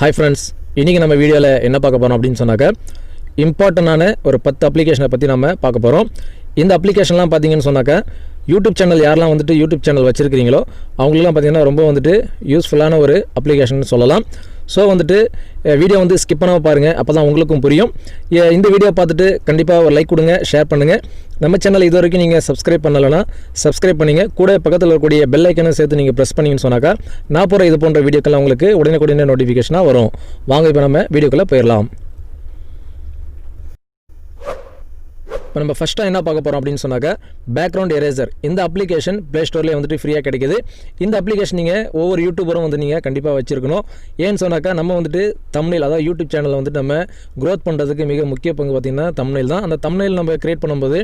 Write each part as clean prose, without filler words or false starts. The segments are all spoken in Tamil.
ஹாய் ஃப்ரெண்ட்ஸ், இன்றைக்கி நம்ம வீடியோவில் என்ன பார்க்க போகிறோம் அப்படின்னு சொன்னாக்க இம்பார்ட்டண்டான ஒரு 10 அப்ளிகேஷனை பற்றி நம்ம பார்க்க போகிறோம். இந்த அப்ளிகேஷன்லாம் பார்த்தீங்கன்னு சொன்னாக்க யூடியூப் சேனல் யாரெல்லாம் வந்துட்டு யூடியூப் சேனல் வச்சுருக்கிறீங்களோ அவங்களுக்குலாம் பார்த்தீங்கன்னா ரொம்ப வந்துட்டு யூஸ்ஃபுல்லான ஒரு அப்ளிகேஷன் சொல்லலாம். ஸோ வந்துட்டு வீடியோ வந்து ஸ்கிப் பண்ணாமல் பாருங்கள், அப்போ தான் உங்களுக்கும் புரியும். இந்த வீடியோ பார்த்துட்டு கண்டிப்பாக ஒரு லைக் கொடுங்க, ஷேர் பண்ணுங்கள். நம்ம சேனல் இது வரைக்கும் நீங்கள் சப்ஸ்கிரைப் பண்ணலைன்னா சப்ஸ்கிரைப் பண்ணிங்க, கூட பக்கத்தில் இருக்கக்கூடிய பெல் ஐக்கனை சேர்த்து நீங்கள் ப்ரெஸ் பண்ணிங்கன்னு சொன்னாக்கா நான் போகிற இது போன்ற வீடியோக்கெல்லாம் உங்களுக்கு உடனே நோட்டிஃபிகேஷனாக வரும். வாங்க இப்போ நம்ம வீடியோக்குள்ளே போயிடலாம். இப்போ நம்ம ஃபஸ்ட்டாக என்ன பார்க்க போகிறோம் அப்படின்னு சொன்னாக்க பேக்ரவுண்ட் எரேசர். இந்த அப்ளிகேஷன் ப்ளே ஸ்டோர்லேயே வந்துட்டு ஃப்ரீயாக கிடைக்குது. இந்த அப்ளிகேஷன் நீங்கள் ஒவ்வொரு யூடியூபரும் வந்து நீங்கள் கண்டிப்பாக வச்சுருக்கணும். ஏன்னு சொன்னாக்கா நம்ம வந்துட்டு தம்ப்நெயில், அதாவது யூடியூப் சேனலில் வந்துட்டு நம்ம க்ரோத் பண்ணுறதுக்கு மிக முக்கிய பங்கு பார்த்திங்கன்னா தம்ப்நெயில் தான். அந்த தம்ப்நெயில் நம்ம க்ரியேட் பண்ணும்போது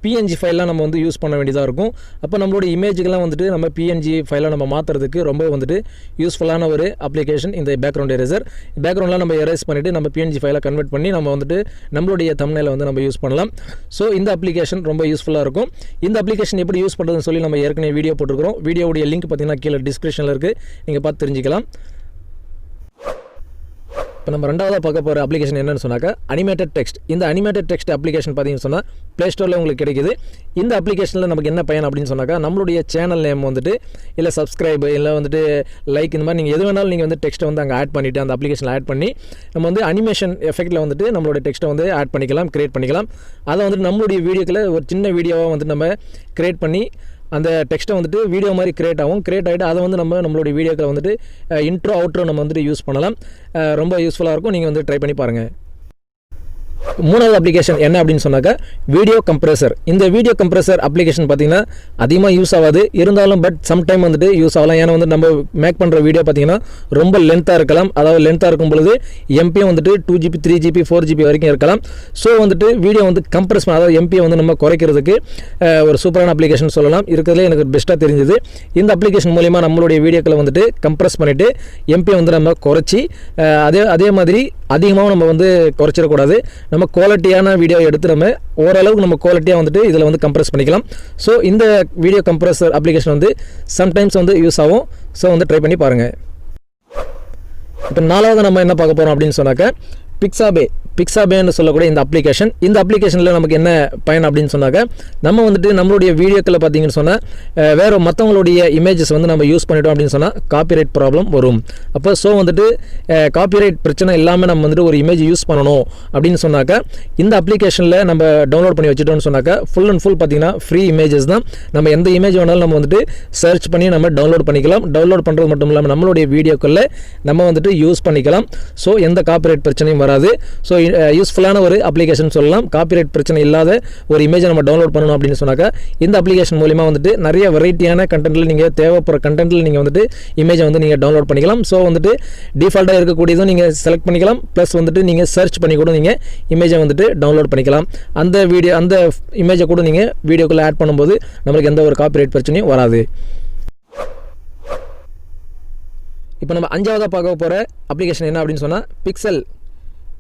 பிஎன்ஜி ஃபைலாம் நம்ம வந்து யூஸ் பண்ண வேண்டியதாக இருக்கும். அப்போ நம்மளோட இமேஜுக்கெல்லாம் வந்துட்டு நம்ம பிஎன்ஜி ஃபைலாக நம்ம மாற்றுறதுக்கு ரொம்ப வந்துட்டு யூஸ்ஃபுல்லான ஒரு அப்ளிகேஷன் இந்த பேக்ரவுண்ட் எரேசர். பேக்ரவுண்ட்லாம் நம்ம எரேஸ் பண்ணிவிட்டு நம்ம பிஎன்ஜி ஃபைலை கன்வெர்ட் பண்ணி நம்ம வந்துட்டு நம்மளுடைய தம்ப்நெயிலை வந்து நம்ம யூஸ் பண்ணலாம். ஸோ இந்த அப்ளிகேஷன் ரொம்ப யூஸ்ஃபுல்லாக இருக்கும். இந்த அப்ளிகேஷன் எப்படி யூஸ் பண்ணுறதுன்னு சொல்லி நம்ம ஏற்கனவே வீடியோ போட்டுருக்கிறோம். வீடியோடைய லிங்க் பார்த்தீங்கன்னா கீழே டிஸ்கிரிப்ஷனில் இருக்குது, நீங்கள் பார்த்து தெரிஞ்சிக்கலாம். இப்போ நம்ம ரெண்டாவதாக பார்க்க போகிற அப்ளிகேஷன் என்னென்னு சொன்னாக்கா அனிமேட்டட் டெக்ஸ்ட். இந்த அனிமேட்டட் டெக்ஸ்ட் அப்ளிகேஷன் பார்த்தீங்கன்னு சொன்னால் ப்ளே ஸ்டோரில் உங்களுக்கு கிடைக்குது. இந்த அப்ளிகேஷனில் நமக்கு என்ன பயன் அப்படின்னு சொன்னாக்கா நம்மளுடைய சேனல் நேம் வந்துட்டு இல்லை சப்ஸ்கிரைபு இல்லை வந்துட்டு லைக் இந்த மாதிரி நீங்கள் எது வேணாலும் நீங்கள் வந்து டெக்ஸ்ட்டை வந்து அங்கே ஆட் பண்ணிவிட்டு அந்த அப்ளிகேஷனில் ஆட் பண்ணி நம்ம வந்து அனிமேஷன் எஃபெக்ட்டில் வந்துட்டு நம்மளுடைய டெக்ஸ்ட்டை வந்து ஆட் பண்ணிக்கலாம், க்ரியேட் பண்ணிக்கலாம். அதை வந்துட்டு நம்மளுடைய வீடியோக்கில் ஒரு சின்ன வீடியோவாக வந்துட்டு நம்ம க்ரியேட் பண்ணி அந்த டெக்ஸ்ட்டை வந்துட்டு வீடியோ மாதிரி க்ரியேட் ஆகிட்டு அதை வந்து நம்மளுடைய வீடியோக்களை வந்துட்டு இன்ட்ரோ அவுட்ரோ நம்ம வந்துட்டு யூஸ் பண்ணலாம். ரொம்ப யூஸ்ஃபுல்லாக இருக்கும். நீங்கள் வந்து ட்ரை பண்ணி பாருங்கள். மூணாவது அப்ளிகேஷன் என்ன அப்படின்னு சொன்னாக்கா வீடியோ கம்ப்ரஸர். இந்த வீடியோ கம்ப்ரஸர் அப்ளிகேஷன் பார்த்தீங்கன்னா அதிகமாக யூஸ் ஆகாது, இருந்தாலும் பட் சம்டைம் வந்துட்டு யூஸ் ஆகலாம். ஏன்னா வந்து நம்ம மேக் பண்ணுற வீடியோ பார்த்தீங்கன்னா ரொம்ப லென்த்தாக இருக்கலாம். அதாவது லென்த்தாக இருக்கும் பொழுது எம்பியும் வந்துட்டு 2GB 3GB 4GB வரைக்கும் இருக்கலாம். ஸோ வந்துட்டு வீடியோ வந்து கம்ப்ரஸ் அதாவது எம்பியை வந்து நம்ம குறைக்கிறதுக்கு ஒரு சூப்பரான அப்ளிகேஷன் சொல்லலாம். இருக்கிறதுலே எனக்கு பெஸ்ட்டாக தெரிஞ்சது. இந்த அப்ளிகேஷன் மூலிமா நம்மளுடைய வீடியோக்களை வந்துட்டு கம்ப்ரஸ் பண்ணிவிட்டு எம்பியை வந்து நம்ம குறைச்சி அதே மாதிரி அதிகமாக நம்ம வந்து குறைச்சிடக்கூடாது. நம்ம குவாலிட்டியான வீடியோ எடுத்து நம்ம ஓரளவுக்கு நம்ம குவாலிட்டியாக வந்துட்டு இதில் வந்து கம்ப்ரஸ் பண்ணிக்கலாம். ஸோ இந்த வீடியோ கம்ப்ரஸர் அப்ளிகேஷன் வந்து சம்டைம்ஸ் வந்து யூஸ் ஆகும். ஸோ வந்து ட்ரை பண்ணி பாருங்கள். இப்போ நாலாவது நம்ம என்ன பார்க்க போகிறோம் அப்படின்னு சொன்னாக்க பிக்ஸாபேன்னு சொல்லக்கூடிய இந்த அப்ளிகேஷனில் நமக்கு என்ன பயன் அப்படின்னு சொன்னாக்க நம்ம வந்துட்டு நம்மளுடைய வீடியோக்களை பார்த்தீங்கன்னு சொன்னால் வேறு மற்றவங்களுடைய இமேஜஸ் வந்து நம்ம யூஸ் பண்ணிட்டோம் அப்படின்னு சொன்னால் காப்பிரைட் ப்ராப்ளம் வரும். அப்போ ஸோ வந்துட்டு காப்பிரைட் பிரச்சனை இல்லாமல் நம்ம வந்துட்டு ஒரு இமேஜ் யூஸ் பண்ணணும் அப்படின்னு சொன்னாக்க இந்த அப்ளிகேஷனில் நம்ம டவுன்லோட் பண்ணி வச்சுட்டோம்னு சொன்னாக்க ஃபுல் அண்ட் ஃபுல் பார்த்தீங்கன்னா ஃப்ரீ இமேஜஸ் தான். நம்ம எந்த இமேஜ் வேணாலும் நம்ம வந்துட்டு சர்ச் பண்ணி நம்ம டவுன்லோட் பண்ணிக்கலாம். டவுன்லோட் பண்ணுறது மட்டும் இல்லாமல் நம்மளுடைய வீடியோக்களில் நம்ம வந்துட்டு யூஸ் பண்ணிக்கலாம். ஸோ எந்த காப்பிரைட் பிரச்சனையும் வராது. ஸோ யூஸ்ஃபுல்லான ஒரு அப்ளிகேஷன் சொல்லலாம். காப்பிரைட் பிரச்சனை இல்லாத ஒரு இமேஜை நம்ம டவுன்லோட் பண்ணணும் அப்படின்னு சொன்னாக்கா இந்த அப்ளிகேஷன் மூலிமா வந்துட்டு நிறைய வெரைட்டியான கண்டென்ட்டில் நீங்கள் தேவைப்படுற கண்டென்ட்டில் நீங்கள் வந்துட்டு இமேஜை வந்து நீங்கள் டவுன்லோட் பண்ணிக்கலாம். ஸோ வந்துட்டு டிஃபால்ட்டாக இருக்கக்கூடியதும் நீங்கள் செலக்ட் பண்ணிக்கலாம். ப்ளஸ் வந்துட்டு நீங்கள் சர்ச் பண்ணி கூட நீங்கள் இமேஜை வந்துட்டு டவுன்லோட் பண்ணிக்கலாம். அந்த இமேஜை கூட நீங்கள் வீடியோக்குள்ளே ஆட் பண்ணும்போது நம்மளுக்கு எந்த ஒரு காப்பிரைட் பிரச்சனையும் வராது. இப்போ நம்ம அஞ்சாவதாக பார்க்க போகிற அப்ளிகேஷன் என்ன அப்படின்னு சொன்னால் பிக்சல்.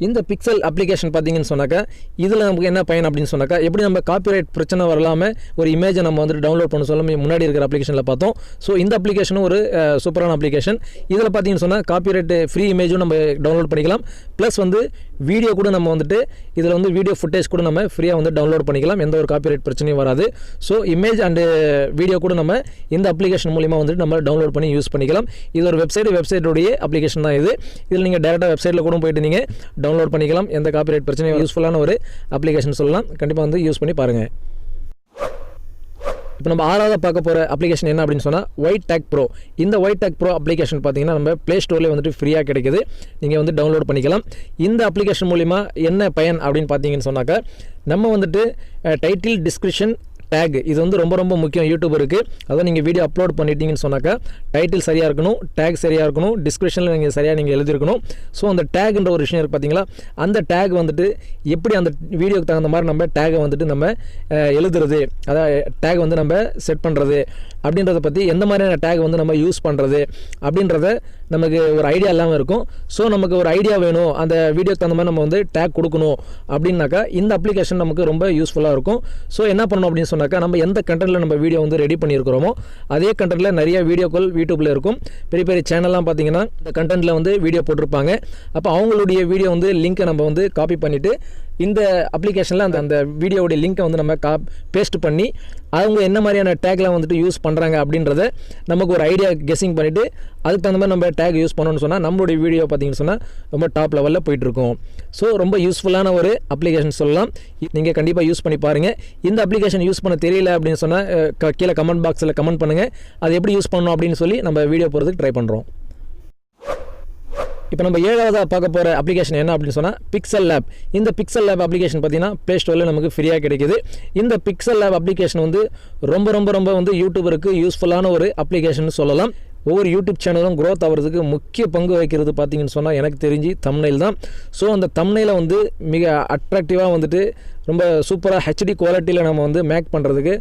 இந்த பிக்சல் அப்ளிகேஷன் பார்த்தீங்கன்னு சொன்னாக்கா இதில் நமக்கு என்ன பயன் அப்படின்னு சொன்னாக்கா எப்படி நம்ம காப்பிரைட் பிரச்சனை வரலாமல் ஒரு இமேஜை நம்ம வந்துட்டு டவுன்லோட் பண்ண சொல்ல முன்னாடி இருக்கிற அப்ளிகேஷனில் பார்த்தோம். ஸோ இந்த அப்ளிகேஷனும் ஒரு சூப்பரான அப்ளிகேஷன். இதில் பார்த்தீங்கன்னு சொன்னால் காப்பிரைட் ஃப்ரீ இமேஜும் நம்ம டவுன்லோட் பண்ணிக்கலாம். ப்ளஸ் வந்து வீடியோ கூட நம்ம வந்துட்டு இதில் வந்து வீடியோ ஃபுட்டேஜ் கூட நம்ம ஃப்ரீயாக வந்து டவுன்லோட் பண்ணிக்கலாம். எந்த ஒரு காப்பிரைட் பிரச்சனையும் வராது. ஸோ இமேஜ் அண்டு வீடியோ கூட நம்ம இந்த அப்ளிகேஷன் மூலிமா வந்துட்டு நம்ம டவுன்லோட் பண்ணி யூஸ் பண்ணிக்கலாம். இது ஒரு வெப்சைட்டுடைய அப்ளிகேஷன் தான் இது. இதில் நீங்கள் டேரெக்டாக வெப்சைட்டில் கூட போயிட்டு நீங்கள் டவுன்லோட் பண்ணிக்கலாம். எந்த காப்பிரைட் பிரச்சனையும் யூஸ்ஃபுல்லான ஒரு அப்ளிகேஷன் சொல்லலாம். கண்டிப்பாக வந்து யூஸ் பண்ணி பாருங்கள். இப்போ நம்ம ஆறாவது பார்க்க போகிற அப்ளிகேஷன் என்ன அப்படின்னு சொன்னால் ஒயிட் டேக் ப்ரோ. இந்த ஒயிட் டேக் ப்ரோ அப்ளிகேஷன் பார்த்தீங்கன்னா நம்ம ப்ளே ஸ்டோர்லேயே வந்துட்டு ஃப்ரீயாக கிடைக்குது. நீங்கள் வந்து டவுன்லோட் பண்ணிக்கலாம். இந்த அப்ளிகேஷன் மூலிமா என்ன பயன் அப்படின்னு பார்த்தீங்கன்னு சொன்னாக்கா நம்ம வந்துட்டு டைட்டில், டிஸ்கிரிப்ஷன், டேக் இது வந்து ரொம்ப முக்கியம் யூடியூபருக்கு. அதாவது நீங்கள் வீடியோ அப்லோட் பண்ணிட்டீங்கன்னு சொன்னாக்கா டைட்டில் சரியாக இருக்கணும், டேக் சரியாக இருக்கணும், டிஸ்கிரிப்ஷனில் நீங்கள் சரியாக நீங்கள் எழுதிருக்கணும். ஸோ அந்த டேக்ன்ற ஒரு விஷயம் இருக்குது பார்த்தீங்களா, அந்த டேக் வந்துட்டு எப்படி அந்த வீடியோக்கு தகுந்த மாதிரி நம்ம டேகை வந்துட்டு நம்ம எழுதுறது, அதாவது டேக் வந்து நம்ம செட் பண்ணுறது அப்படின்றத பற்றி எந்த மாதிரியான டேக் வந்து நம்ம யூஸ் பண்ணுறது அப்படின்றத நமக்கு ஒரு ஐடியா இல்லாமல் இருக்கும். ஸோ நமக்கு ஒரு ஐடியா வேணும், அந்த வீடியோக்கு தகுந்த மாதிரி நம்ம வந்து டேக் கொடுக்கணும் அப்படின்னாக்கா இந்த அப்ளிகேஷன் நமக்கு ரொம்ப யூஸ்ஃபுல்லாக இருக்கும். ஸோ என்ன பண்ணணும் அப்படின்னு சொன்னாக்கா, நம்ம எந்த கண்டென்ட்டில் நம்ம வீடியோ வந்து ரெடி பண்ணியிருக்கிறோமோ அதே கண்டென்ட்டில் நிறைய வீடியோக்கள் யூடியூப்பில் இருக்கும். பெரிய பெரிய சேனல்லாம் பார்த்தீங்கன்னா இந்த கண்டென்ட்டில் வந்து வீடியோ போட்டிருப்பாங்க. அப்போ அவங்களுடைய வீடியோ வந்து லிங்க்கை நம்ம வந்து காப்பி பண்ணிவிட்டு இந்த அப்ளிகேஷனில் அந்த வீடியோவுடைய லிங்க்கை வந்து நம்ம பேஸ்ட் பண்ணி அவங்க என்ன மாதிரியான டேக்லாம் வந்துட்டு யூஸ் பண்ணுறாங்க அப்படின்றத நமக்கு ஒரு ஐடியா கெஸ்ஸிங் பண்ணிவிட்டு அதுக்கு தகுந்த மாதிரி நம்ம டேக் யூஸ் பண்ணணும்னு சொன்னால் நம்மளுடைய வீடியோ பார்த்திங்கன்னு சொன்னால் ரொம்ப டாப் லெவலில் போயிட்டுருக்கும். ஸோ ரொம்ப யூஸ்ஃபுல்லான ஒரு அப்ளிகேஷன் சொல்லலாம். நீங்கள் கண்டிப்பாக யூஸ் பண்ணி பாருங்கள். இந்த அப்ளிகேஷன் யூஸ் பண்ண தெரியல அப்படின்னு சொன்னால் கீழே கமெண்ட் பாக்ஸில் கமெண்ட் பண்ணுங்கள். அது எப்படி யூஸ் பண்ணணும் அப்படின்னு சொல்லி நம்ம வீடியோ போகிறதுக்கு ட்ரை பண்ணுறோம். இப்போ நம்ம 7ஆவதாக பார்க்க போகிற அப்ளிகேஷன் என்ன அப்படின்னு சொன்னால் pixellab. இந்த pixellab அப்ளிகேஷன் பார்த்தீங்கன்னா ப்ளே ஸ்டோரில் நமக்கு ஃப்ரீயாக கிடைக்குது. இந்த pixellab அப்ளிகேஷன் வந்து ரொம்ப வந்து யூடியூபருக்கு யூஸ்ஃபுல்லான ஒரு அப்ளிகேஷன் சொல்லலாம். ஒவ்வொரு யூடியூப் சேனலும் க்ரோத் ஆகிறதுக்கு முக்கிய பங்கு வகிக்கிறது பார்த்தீங்கன்னு சொன்னால் எனக்கு தெரிஞ்சு தம்ப்நெயில் தான். ஸோ அந்த தம்ப்நெயிலை வந்து மிக அட்ராக்டிவாக வந்துட்டு ரொம்ப சூப்பராக ஹெச்டி குவாலிட்டியில் நம்ம வந்து மேக் பண்ணுறதுக்கு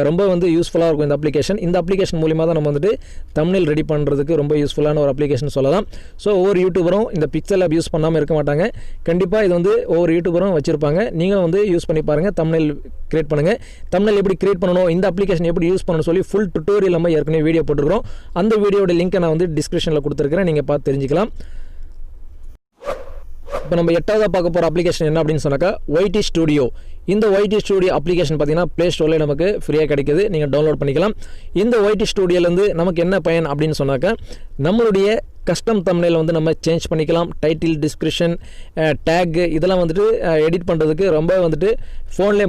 ரொம்ப வந்து யூஸ்ஃபுல்லாக இருக்கும் இந்த அப்ளிகேஷன். இந்த அப்ளிகேஷன் மூலிமா தான் நம்ம வந்துட்டு தம்ப்நெயில் ரெடி பண்ணுறதுக்கு ரொம்ப யூஸ்ஃபுல்லான ஒரு அப்ளிகேஷன் சொல்லலாம். ஸோ ஒவ்வொரு யூடியூபரும் இந்த pixellab யூஸ் பண்ணாமல் இருக்க மாட்டாங்க. கண்டிப்பாக இது வந்து ஒவ்வொரு யூடியூபரும் வச்சுருப்பாங்க. நீங்களும் வந்து யூஸ் பண்ணி பாருங்கள், தம்ப்நெயில் கிரியேட் பண்ணுங்கள். தம்ப்நெயில் எப்படி கிரியேட் பண்ணணும், இந்த அப்ளிகேஷன் எப்படி யூஸ் பண்ணணும்னு சொல்லி ஃபுல் டுட்டோரியல் நம்ம ஏற்கனவே வீடியோ போட்டுருக்கிறோம். அந்த வீடியோட லிங்க்கை நான் வந்து டிஸ்கிரிப்ஷனில் கொடுத்துருக்கிறேன், நீங்கள் பார்த்து தெரிஞ்சுக்கலாம். இப்போ நம்ம 8ஆவதாக பார்க்க போகிற அப்ளிகேஷன் என்ன அப்படின்னு சொன்னாக்கா YT ஸ்டுடியோ. இந்த YT ஸ்டுடியோ அப்ளிகேஷன் பார்த்தீங்கன்னா ப்ளே ஸ்டோரில் நமக்கு ஃப்ரீயாக கிடைக்குது, நீங்கள் டவுன்லோட் பண்ணிக்கலாம். இந்த YT ஸ்டுடியோலேருந்து நமக்கு என்ன பயன் அப்படின்னு சொன்னாக்கா, நம்மளுடைய கஸ்டம் தம்ப்நெயில் வந்து நம்ம சேஞ்ச் பண்ணிக்கலாம். டைட்டில், டிஸ்கிரிப்ஷன், டேக் இதெல்லாம் வந்துட்டு எடிட் பண்ணுறதுக்கு ரொம்ப வந்துட்டு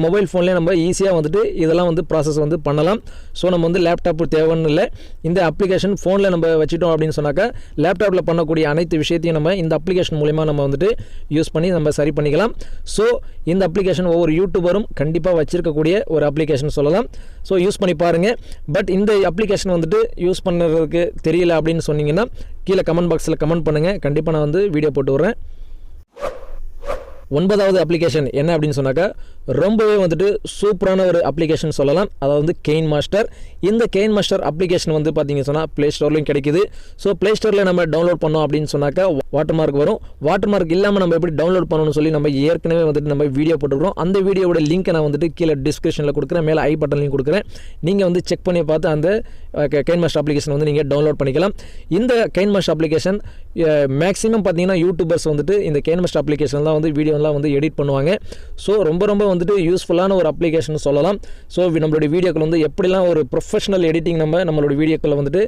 மொபைல் ஃபோன்லேயே நம்ம ஈஸியாக வந்துட்டு இதெல்லாம் வந்து ப்ராசஸ் வந்து பண்ணலாம். ஸோ நம்ம வந்து லேப்டாப்பு தேவைன்னு இல்லை, இந்த அப்ளிகேஷன் ஃபோனில் நம்ம வச்சுட்டோம் அப்படின்னு சொன்னாக்கா லேப்டாப்பில் பண்ணக்கூடிய அனைத்து விஷயத்தையும் நம்ம இந்த அப்ளிகேஷன் மூலிமா நம்ம வந்துட்டு யூஸ் பண்ணி நம்ம சரி பண்ணிக்கலாம். ஸோ இந்த அப்ளிகேஷன் ஒவ்வொரு யூடியூபரும் கண்டிப்பாக வச்சிருக்கக்கூடிய ஒரு அப்ளிகேஷன் சொல்லலாம். ஸோ யூஸ் பண்ணி பாருங்கள். பட் இந்த அப்ளிகேஷன் வந்துட்டு யூஸ் பண்ணுறதுக்கு தெரியல அப்படின்னு சொன்னீங்கன்னா கீழே கமெண்ட் பாக்ஸில் கமெண்ட் பண்ணுங்கள், கண்டிப்பாக நான் வந்து வீடியோ போட்டு விட்றேன். 9ஆவது அப்ளிகேஷன் என்ன அப்படின்னு சொன்னாக்கா ரொம்பவே வந்துட்டு சூப்பரான ஒரு அப்ளிகேஷன் சொல்லலாம். அதாவது வந்து கெயின் மாஸ்டர். இந்த கெயின் மாஸ்டர் அப்ளிகேஷன் வந்து பார்த்தீங்கன்னு சொன்னால் ப்ளே ஸ்டோர்லையும் கிடைக்குது. ஸோ ப்ளே ஸ்டோரில் நம்ம டவுன்லோட் பண்ணோம் அப்படின்னு சொன்னாக்கா வாட்டர் மார்க் வரும். வாட்டர் மார்க் இல்லாமல் நம்ம எப்படி டவுன்லோட் பண்ணணும்னு சொல்லி நம்ம ஏற்கனவே வந்துட்டு நம்ம வீடியோ போட்டுக்கிறோம். அந்த வீடியோட லிங்க்கை நான் வந்துட்டு கீழே டிஸ்கிரிப்ஷனில் கொடுக்குறேன், மேலே ஐ பட்டன்லையும் கொடுக்குறேன். நீங்கள் வந்து செக் பண்ணி பார்த்து அந்த கெயின் மாஸ்டர் அப்ளிகேஷன் வந்து நீங்கள் டவுன்லோட் பண்ணிக்கலாம். இந்த கெயின் மாஸ்டர் அப்ளிகேஷன் மேக்ஸிமம் பார்த்தீங்கன்னா யூடியூபர்ஸ் வந்துட்டு இந்த கெயின் மாஸ்டர் அப்ளிகேஷன் தான் வந்து வீடியோலாம் வந்து எடிட் பண்ணுவாங்க. ஸோ ரொம்ப வந்துட்டு யூஸ்ஃபுல்லான ஒரு அப்ளிகேஷன் சொல்லலாம். ஸோ நம்மளுடைய வீடியோக்கள் வந்து எப்படிலாம் ஒரு ப்ரொஃபஷனல் எடிட்டிங் நம்மளுடைய வீடியோக்களை வந்துட்டு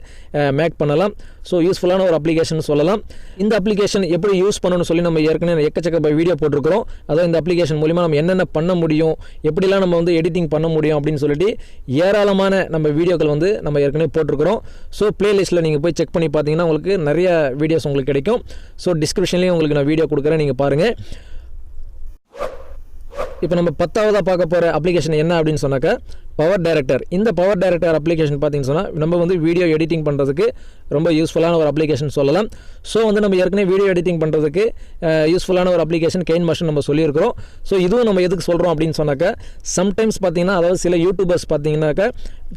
மேக் பண்ணலாம். ஸோ யூஸ்ஃபுல்லான ஒரு அப்ளிகேஷன் சொல்லலாம். இந்த அப்ளிகேஷன் எப்படி யூஸ் பண்ணணும்னு சொல்லி நம்ம ஏற்கனவே எக்கச்சக்க வீடியோ போட்டிருக்கிறோம். அதாவது இந்த அப்ளிகேஷன் மூலிமா நம்ம என்னென்ன பண்ண முடியும், எப்படிலாம் நம்ம வந்து எடிட்டிங் பண்ண முடியும் அப்படின்னு சொல்லிட்டு ஏராளமான நம்ம வீடியோக்கள் வந்து நம்ம ஏற்கனவே போட்டிருக்கிறோம். ஸோ பிளேலிஸ்ட்டில் நீங்கள் போய் செக் பண்ணி பார்த்தீங்கன்னா உங்களுக்கு நிறைய வீடியோஸ் உங்களுக்கு கிடைக்கும். ஸோ டிஸ்கிரிப்ஷன்லேயும் உங்களுக்கு நான் வீடியோ கொடுக்குறேன், நீங்கள் பாருங்கள். இப்போ நம்ம 10ஆவதாக பார்க்க போகிற அப்ளிகேஷன் என்ன அப்படின்னு சொன்னாக்கா பவர் டைரக்டர். இந்த பவர் டைரக்டர் அப்ளிகேஷன் பார்த்தீங்கன்னு சொன்னால் நம்ம வந்து வீடியோ எடிட்டிங் பண்ணுறதுக்கு ரொம்ப யூஸ்ஃபுல்லான ஒரு அப்ளிகேஷன் சொல்லலாம். ஸோ வந்து நம்ம ஏற்கனவே வீடியோ எடிட்டிங் பண்ணுறதுக்கு யூஸ்ஃபுல்லான ஒரு அப்ளிகேஷன் கெயின் மாஸ்டர் நம்ம சொல்லியிருக்கிறோம். ஸோ இதுவும் நம்ம எதுக்கு சொல்கிறோம் அப்படின்னு சொன்னாக்கா சம்டைம்ஸ் பார்த்தீங்கன்னா, அதாவது சில யூடியூபர்ஸ் பார்த்தீங்கன்னாக்கா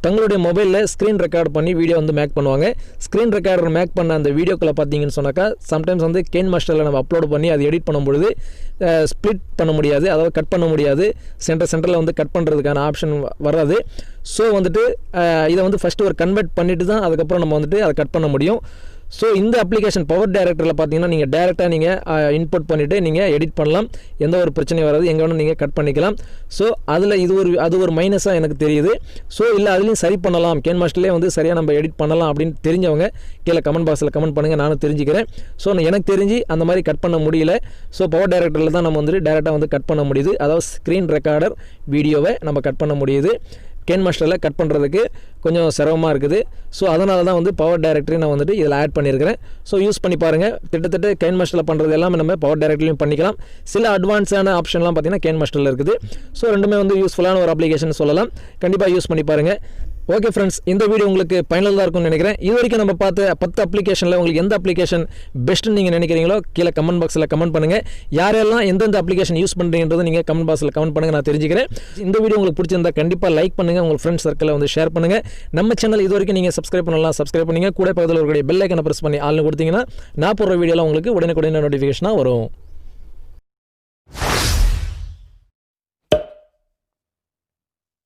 தங்களுடைய மொபைலில் ஸ்க்ரீன் ரெக்கார்ட் பண்ணி வீடியோ வந்து மேக் பண்ணுவாங்க. ஸ்க்ரீன் ரெக்கார்டர் மேக் பண்ண அந்த வீடியோக்களை பார்த்தீங்கன்னு சொன்னாக்கா சம்டைம்ஸ் வந்து கெயின் மாஸ்டரில் நம்ம அப்லோட் பண்ணி அது எடிட் பண்ணும்பொழுது ஸ்ப்ளிட் பண்ண முடியாது, அதாவது கட் பண்ண முடியாது. சென்டரில் வந்து கட் பண்ணுறதுக்கான ஆப்ஷன் வராது. ஸோ வந்துட்டு இதை வந்து ஃபஸ்ட்டு ஒரு கன்வெர்ட் பண்ணிவிட்டு தான் அதுக்கப்புறம் நம்ம வந்துட்டு அதை கட் பண்ண முடியும். ஸோ இந்த அப்ளிகேஷன் பவர் டைரக்டரில் பார்த்தீங்கன்னா நீங்கள் டேரெக்டாக நீங்கள் இன்புட் பண்ணிவிட்டு நீங்கள் எடிட் பண்ணலாம், எந்த ஒரு பிரச்சனையும் வராது, எங்கே வேணும் நீங்கள் கட் பண்ணிக்கலாம். ஸோ அதில் அது ஒரு மைனஸாக எனக்கு தெரியுது. ஸோ இல்லை அதுலேயும் சரி பண்ணலாம், கெயின் மாஸ்டர்லேயே வந்து சரியாக நம்ம எடிட் பண்ணலாம் அப்படின்னு தெரிஞ்சவங்க கீழே கமெண்ட் பாக்ஸில் கமெண்ட் பண்ணுங்கள், நானும் தெரிஞ்சுக்கிறேன். ஸோ எனக்கு தெரிஞ்சு அந்த மாதிரி கட் பண்ண முடியல. ஸோ பவர் டைரக்டரில் தான் நம்ம வந்துட்டு டேரெக்டாக வந்து கட் பண்ண முடியுது, அதாவது ஸ்க்ரீன் ரெக்கார்டர் வீடியோவை நம்ம கட் பண்ண முடியுது. கெயின் மாஸ்டரில் கட் பண்ணுறதுக்கு கொஞ்சம் சிரமமாக இருக்குது. ஸோ அதனால தான் வந்து பவர் டைரக்டரி நான் வந்துட்டு இதில் ஆட் பண்ணியிருக்கிறேன். ஸோ யூஸ் பண்ணி பாருங்கள். கிட்டத்தட்ட கெயின் மாஸ்டரில் பண்ணுறது எல்லாமே நம்ம பவர் டைரக்டரிலையும் பண்ணிக்கலாம். சில அட்வான்ஸான ஆப்ஷன்லாம் பார்த்தீங்கன்னா கெயின் மாஸ்டரில் இருக்குது. ஸோ ரெண்டுமே வந்து யூஸ்ஃபுல்லான ஒரு அப்ளிகேஷன் சொல்லலாம். கண்டிப்பாக யூஸ் பண்ணி பாருங்கள். ஓகே ஃப்ரெண்ட்ஸ், இந்த வீடியோ உங்களுக்கு பயனுள்ளதாக இருக்கும்னு நினைக்கிறேன். இது வரைக்கும் நம்ம பார்த்த 10 அப்ளிகேஷனில் உங்களுக்கு எந்த அப்ளிகேஷன் பெஸ்ட்டுன்னு நீங்கள் நினைக்கிறீங்களோ கீழே கமெண்ட் பாக்ஸில் கமெண்ட் பண்ணுங்கள். யாரெல்லாம் எந்தெந்த அப்ளிகேஷன் யூஸ் பண்ணுறீங்கன்றதை நீங்கள் கமெண்ட் பாக்ஸில் கமெண்ட் பண்ணுங்கள், நான் தெரிஞ்சுக்கிறேன். இந்த வீடியோ உங்களுக்கு பிடிச்சிருந்தா கண்டிப்பாக லைக் பண்ணுங்கள், உங்கள் ஃப்ரெண்ட்ஸ் சர்க்கிளில் வந்து ஷேர் பண்ணுங்கள். நம்ம சேனல் இது வரைக்கும் நீங்கள் சப்ஸ்கிரைப் பண்ணலாம், சப்ஸ்கிரைப் பண்ணுங்கள். கூட பக்கத்தில் இருக்கக்கூடிய பெல் ஐக்கனை ப்ரெஸ் பண்ணி ஆள்னு கொடுத்தீங்கன்னா நான் போடுற வீடியோலாம் உங்களுக்கு உடனுக்குடனே நோட்டிஃபிகேஷனாக வரும்.